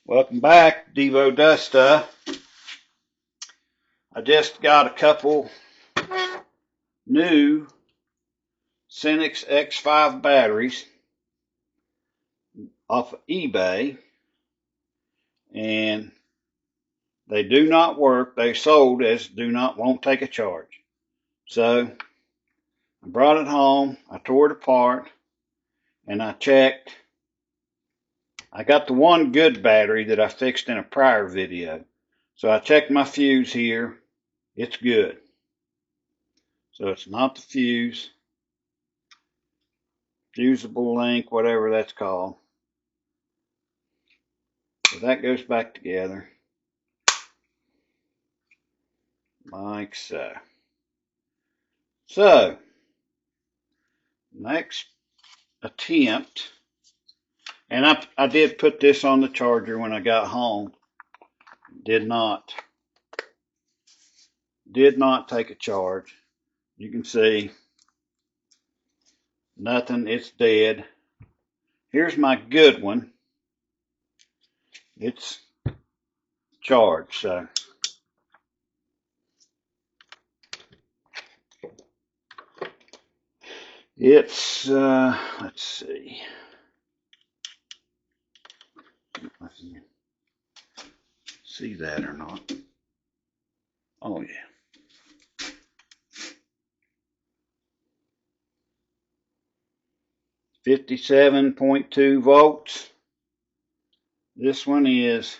Welcome back, Devo Dusta. I just got a couple new Cenix X5 batteries off of eBay, and they do not work. They sold as won't take a charge. So I brought it home, I tore it apart, and I checked. I got the one good battery that I fixed in a prior video. So I checked my fuse here. It's good. So it's not the fuse. Fusible link, whatever that's called. So that goes back together. Like so. So, next attempt, and I did put this on the charger when I got home. Did not take a charge. You can see nothing, it's dead. Here's my good one. It's charged, so it's let's see. See that or not? Oh yeah. 57.2 volts. This one is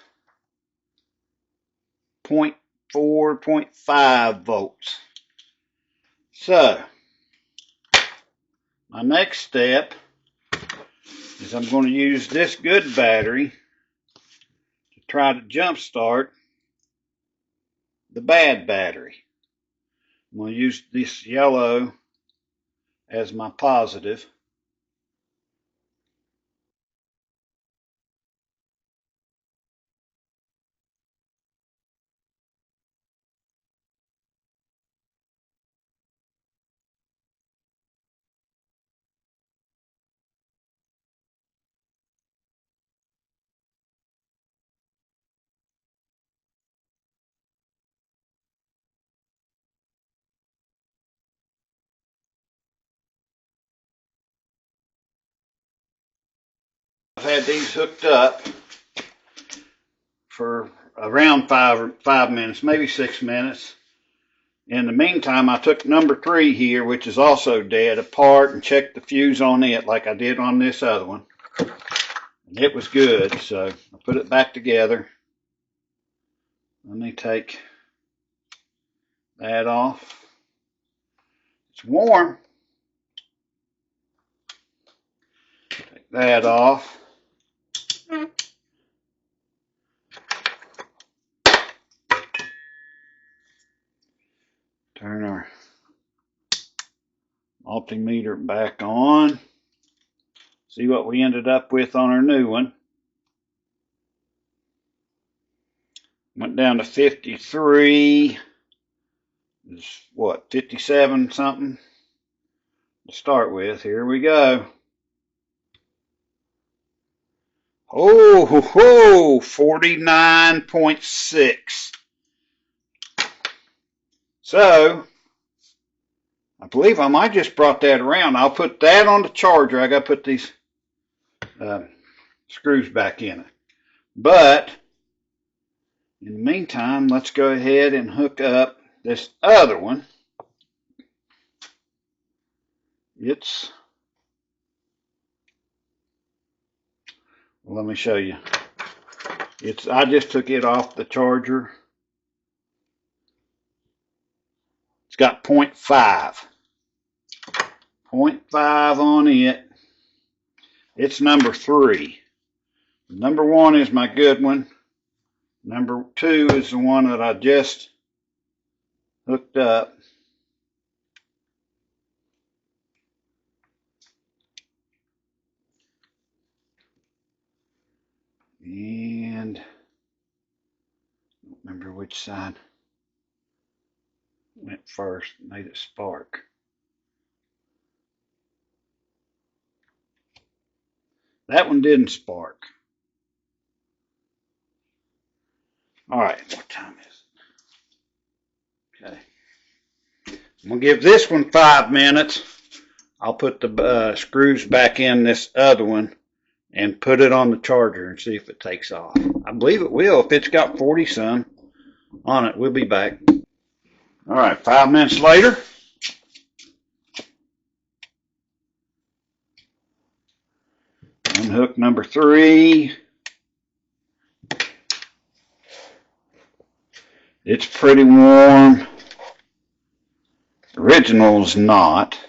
0.4, 0.5 volts. So, my next step is I'm going to use this good battery to try to jump start the bad battery. I'm going to use this yellow as my positive. I've had these hooked up for around five minutes, maybe 6 minutes. In the meantime, I took number 3 here, which is also dead, apart and checked the fuse on it like I did on this other one. And it was good, so I put it back together. Let me take that off. It's warm. Take that off. Turn our multimeter back on. See what we ended up with on our new one. Went down to 53. It's what, 57 something to start with. Here we go. Oh, ho, ho, 49.6. So, I believe I might just brought that around. I'll put that on the charger. I got to put these screws back in it. But, in the meantime, let's go ahead and hook up this other one. Well, let me show you. I just took it off the charger. It's got 0.5. 0.5 on it. It's number 3. Number 1 is my good one. Number 2 is the one that I just hooked up. And I don't remember which side went first, made it spark. That one didn't spark. All right, what time is it? Okay. I'm going to give this one 5 minutes. I'll put the screws back in this other one and put it on the charger and see if it takes off. I believe it will. If it's got 40 some on it, we'll be back. All right, 5 minutes later. Unhook number 3. It's pretty warm. Original's not.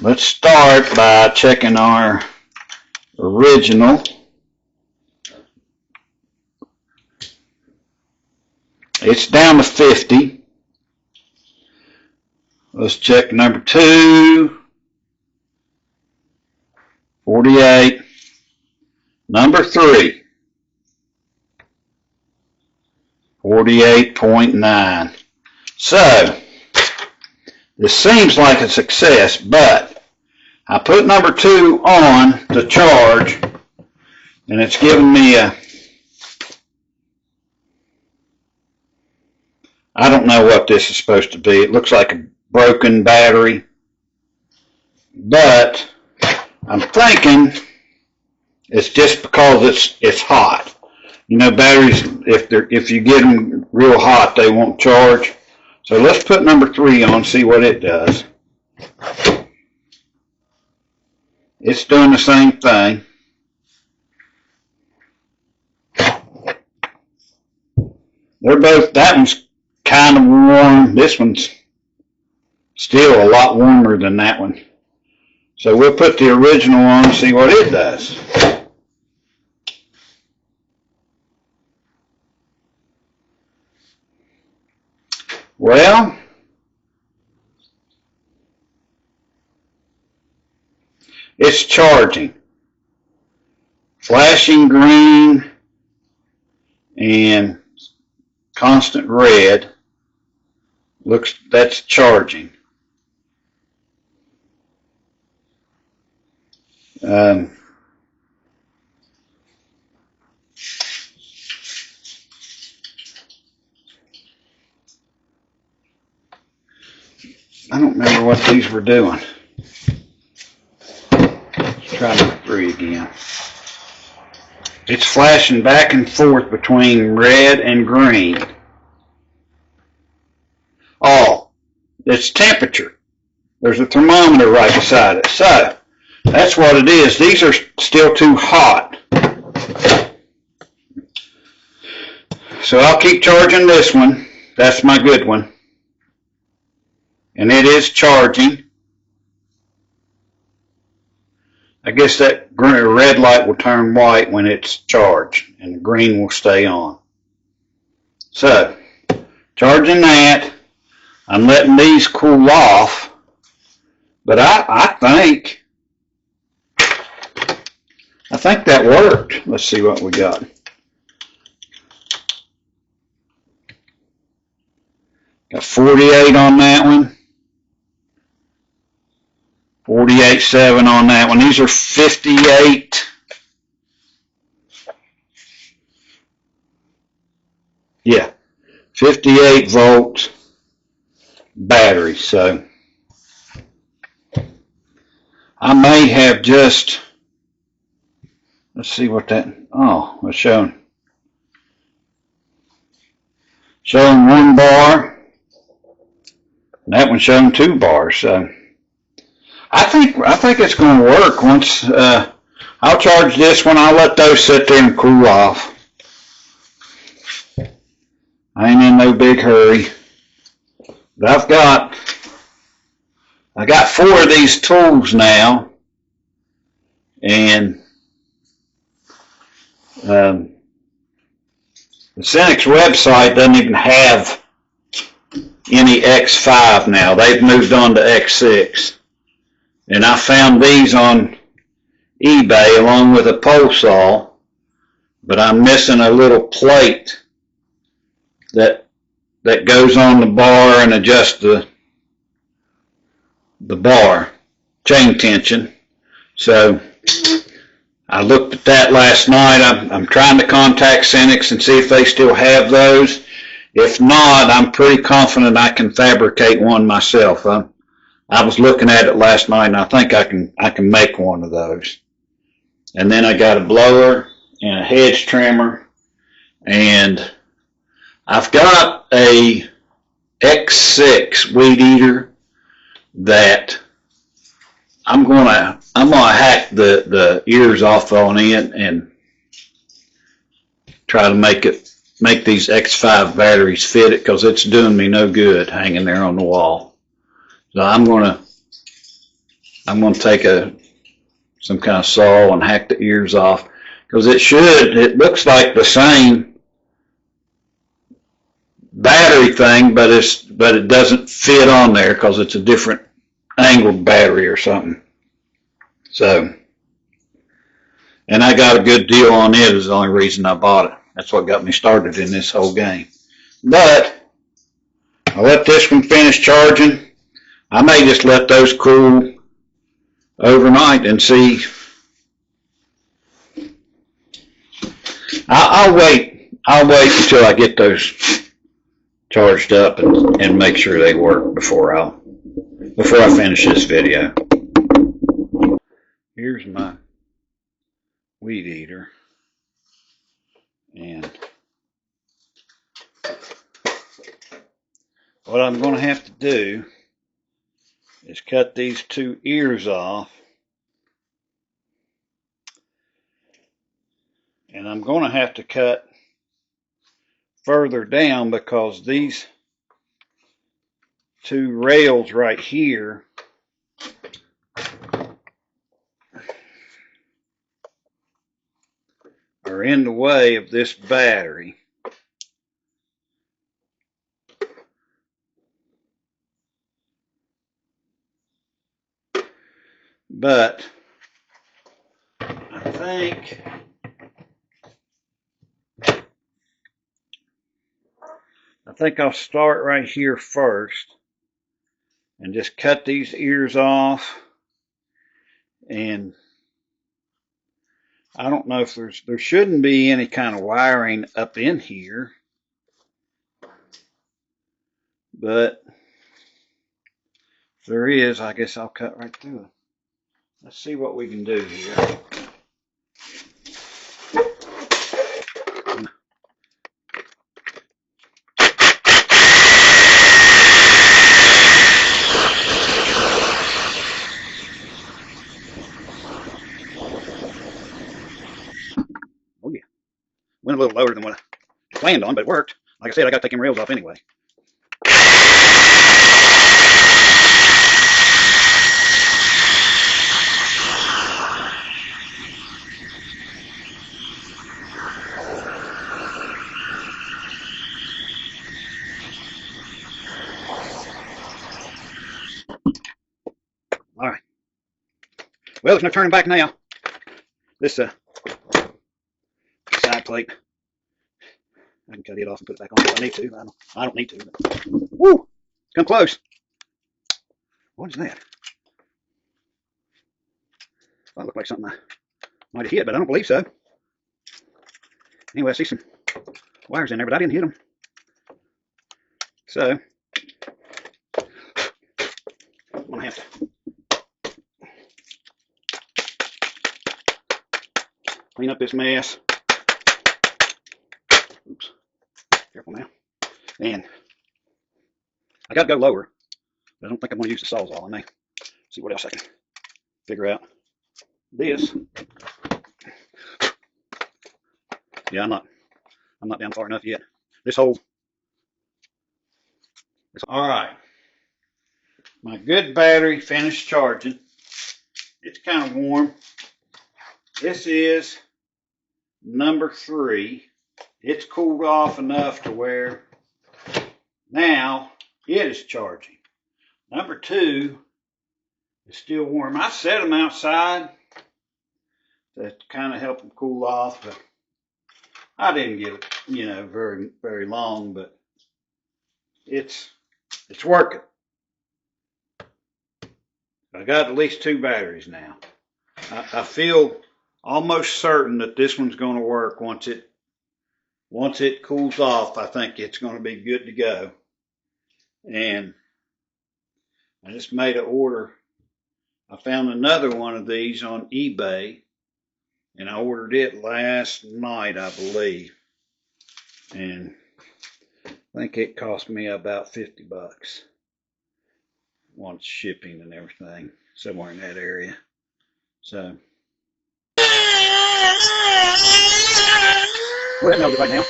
Let's start by checking our original. It's down to 50. Let's check number 2. 48. Number 3. 48.9. So, this seems like a success, but I put number 2 on to charge, and it's giving me a, I don't know what this is supposed to be. It looks like a broken battery, but I'm thinking it's just because it's hot. You know, batteries, if you get them real hot, they won't charge. So let's put number 3 on, see what it does. It's doing the same thing. They're both, that one's kind of warm. This one's still a lot warmer than that one. So we'll put the original on and see what it does. Well, it's charging. Flashing green and constant red. Looks, that's charging. I don't remember what these were doing. Let's try number 3 again. It's flashing back and forth between red and green. Oh, it's temperature. There's a thermometer right beside it. So, that's what it is. These are still too hot. So I'll keep charging this one. That's my good one. And it is charging. I guess that red light will turn white when it's charged, and the green will stay on. So, charging that. I'm letting these cool off, but I think that worked. Let's see what we got. Got 48 on that one. 48.7 on that one. These are 58. Yeah, 58 volt battery. So I may have just, let's see what that, oh, it's showing 1 bar. That one's showing 2 bars. So I think it's going to work. Once I'll charge this one, I'll let those sit there and cool off. I ain't in no big hurry. But I got 4 of these tools now, and the Cenex website doesn't even have any X5 now. They've moved on to X6. And I found these on eBay along with a pole saw, but I'm missing a little plate that goes on the bar and adjusts the bar chain tension. So I looked at that last night. I'm trying to contact Cenex and see if they still have those. If not, I'm pretty confident I can fabricate one myself. I was looking at it last night, and I think I can make one of those. And then I got a blower and a hedge trimmer, and I've got a X6 weed eater that I'm gonna hack the ears off on it and try to make these X5 batteries fit it, because it's doing me no good hanging there on the wall. So I'm gonna take some kind of saw and hack the ears off, because it looks like the same battery thing, but it doesn't fit on there because it's a different angled battery or something. So, and I got a good deal on it, is the only reason I bought it. That's what got me started in this whole game. But I'll let this one finish charging. I may just let those cool overnight and see. I'll wait until I get those charged up and make sure they work before I finish this video. Here's my weed eater, and what I'm going to have to do is cut these two ears off, and I'm going to have to cut further down because these two rails right here are in the way of this battery. But I think I'll start right here first and just cut these ears off. And I don't know if there shouldn't be any kind of wiring up in here, but if there is, I guess I'll cut right through it. Let's see what we can do here. Oh yeah, went a little lower than what I planned on, but it worked. Like I said, I got to take them rails off anyway. All right. Well, there's no turning back now. This side plate, I can cut it off and put it back on if I need to. I don't need to. But, woo! Come close. What is that? That looked like something I might have hit, but I don't believe so. Anyway, I see some wires in there, but I didn't hit them. So, I'm going to have to clean up this mess. Oops. Careful now. And I got to go lower, but I don't think I'm going to use the Sawzall. I may see what else I can figure out. This. Yeah, I'm not down far enough yet. This whole. All right. My good battery finished charging. It's kind of warm. This is number 3. It's cooled off enough to where now it is charging. Number 2 is still warm. I set them outside to kind of help them cool off, but I didn't give it, very, very long, but it's working. I got at least 2 batteries now. I feel almost certain that this one's going to work once it cools off. I think it's going to be good to go. And I just made an order. I found another one of these on eBay, and I ordered it last night, I believe. And I think it cost me about $50 once shipping and everything, somewhere in that area. So we'll have right now.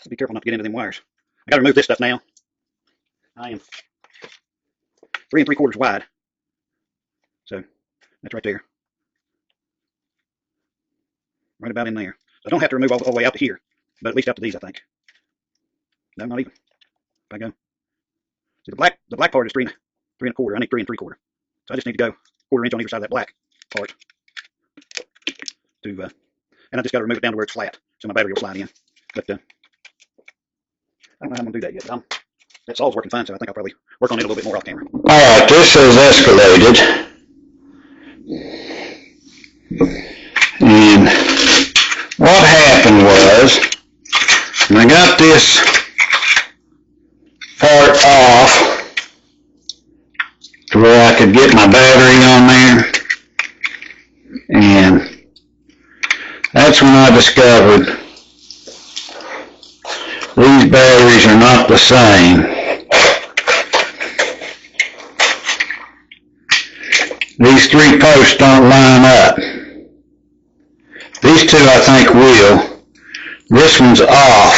Be careful not to get into them wires. I got to remove this stuff now. I am 3 3/4 wide. So that's right there. Right about in there. I don't have to remove all the way out to here, but at least out to these, I think. No, not even. If I go. See, the black part is 3 1/4. I need 3 3/4. So I just need to go 1/4 inch on either side of that black part. And I just got to remove it down to where it's flat, so my battery will slide in. But I don't know how I'm going to do that yet. That saw's working fine, so I think I'll probably work on it a little bit more off camera. Alright, this has escalated. And what happened was, when I got this part off to where I could get my battery on there, and that's when I discovered these batteries are not the same. These 3 posts don't line up. These 2 I think will. This one's off.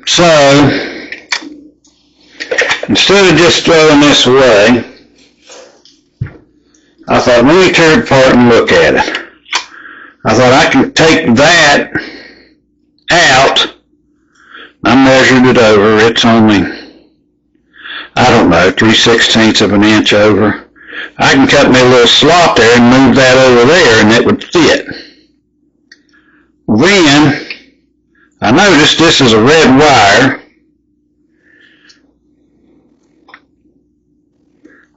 So, instead of just throwing this away, I thought, let me tear it apart and look at it. I thought I can take that out. I measured it over. It's only, I don't know, 3/16 of an inch over. I can cut me a little slot there and move that over there and it would fit. Then, I noticed this is a red wire.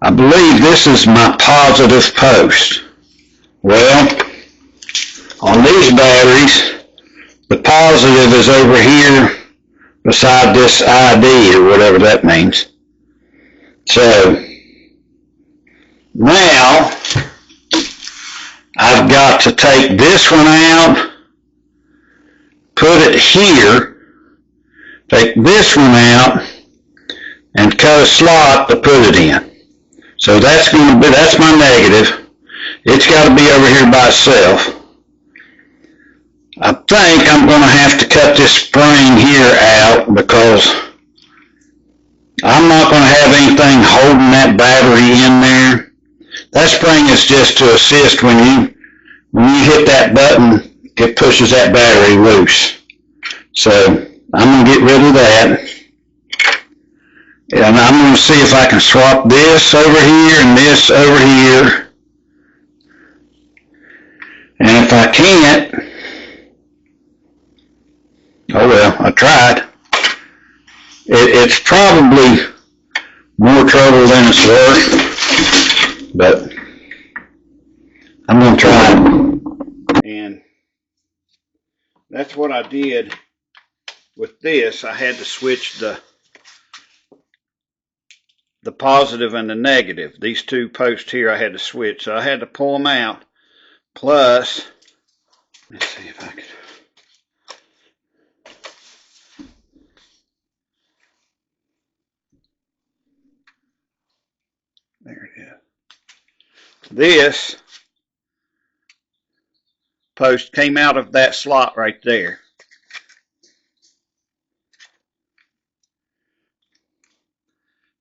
I believe this is my positive post. Well, on these batteries, the positive is over here beside this ID or whatever that means. So now I've got to take this one out, put it here, take this one out, and cut a slot to put it in. So that's my negative. It's got to be over here by itself. I think I'm going to have to cut this spring here out because I'm not going to have anything holding that battery in there. That spring is just to assist when you hit that button, it pushes that battery loose. So I'm going to get rid of that. And I'm going to see if I can swap this over here and this over here. And if I can't, oh well, I tried. It's probably more trouble than it's worth, but I'm going to try it. And that's what I did with this. I had to switch the positive and the negative. These 2 posts here I had to switch, so I had to pull them out. Plus, let's see if I could. There it is. This post came out of that slot right there.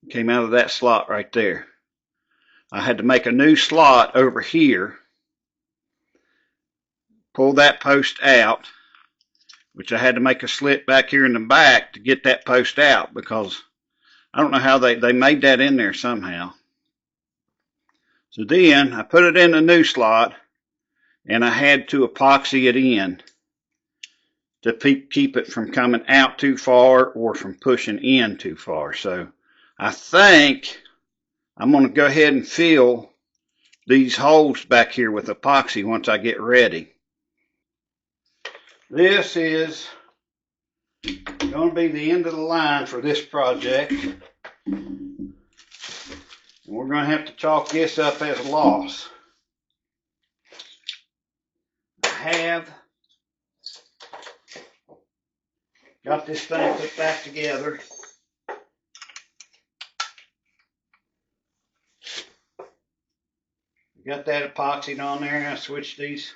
Came out of that slot right there. I had to make a new slot over here, pull that post out, which I had to make a slit back here in the back to get that post out because I don't know how they made that in there somehow. So then I put it in the new slot, and I had to epoxy it in to keep it from coming out too far or from pushing in too far. So I think I'm going to go ahead and fill these holes back here with epoxy once I get ready. This is going to be the end of the line for this project. And we're going to have to chalk this up as a loss. I have got this thing put back together. Got that epoxied on there, and I switched these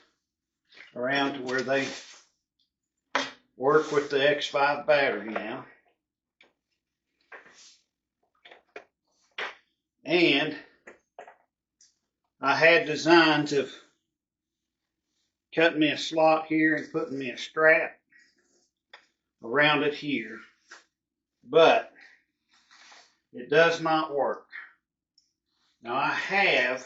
around to where they work with the X5 battery now. And I had designs of cutting me a slot here and putting me a strap around it here, but it does not work. Now I have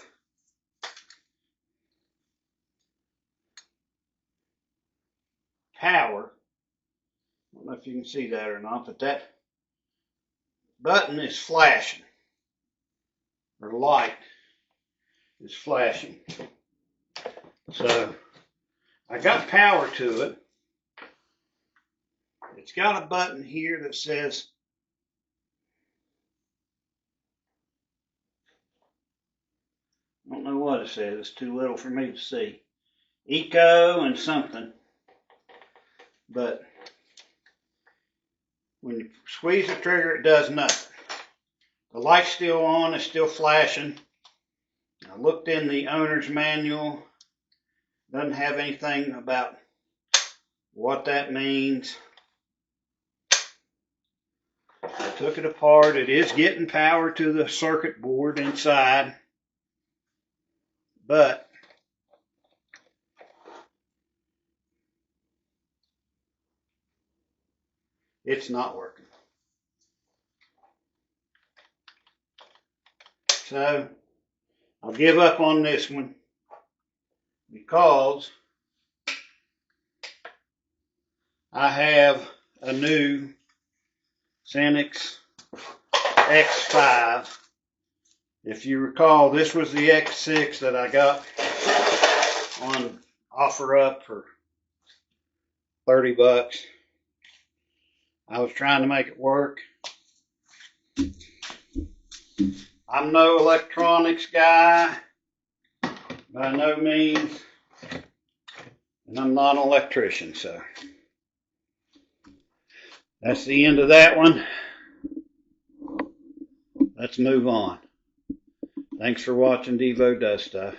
power. I don't know if you can see that or not, but that button is flashing, or light is flashing. So I got power to it. It's got a button here that says I don't know what it says. It's too little for me to see. Eco and something. But when you squeeze the trigger, it does nothing. The light's still on. It's still flashing. I looked in the owner's manual. Doesn't have anything about what that means. I took it apart. It is getting power to the circuit board inside. But it's not working. So I'll give up on this one because I have a new Senix X5. If you recall, this was the X6 that I got on OfferUp for 30 bucks. I was trying to make it work. I'm no electronics guy by no means, and I'm not an electrician, so that's the end of that one. Let's move on. Thanks for watching Devo Does Stuff.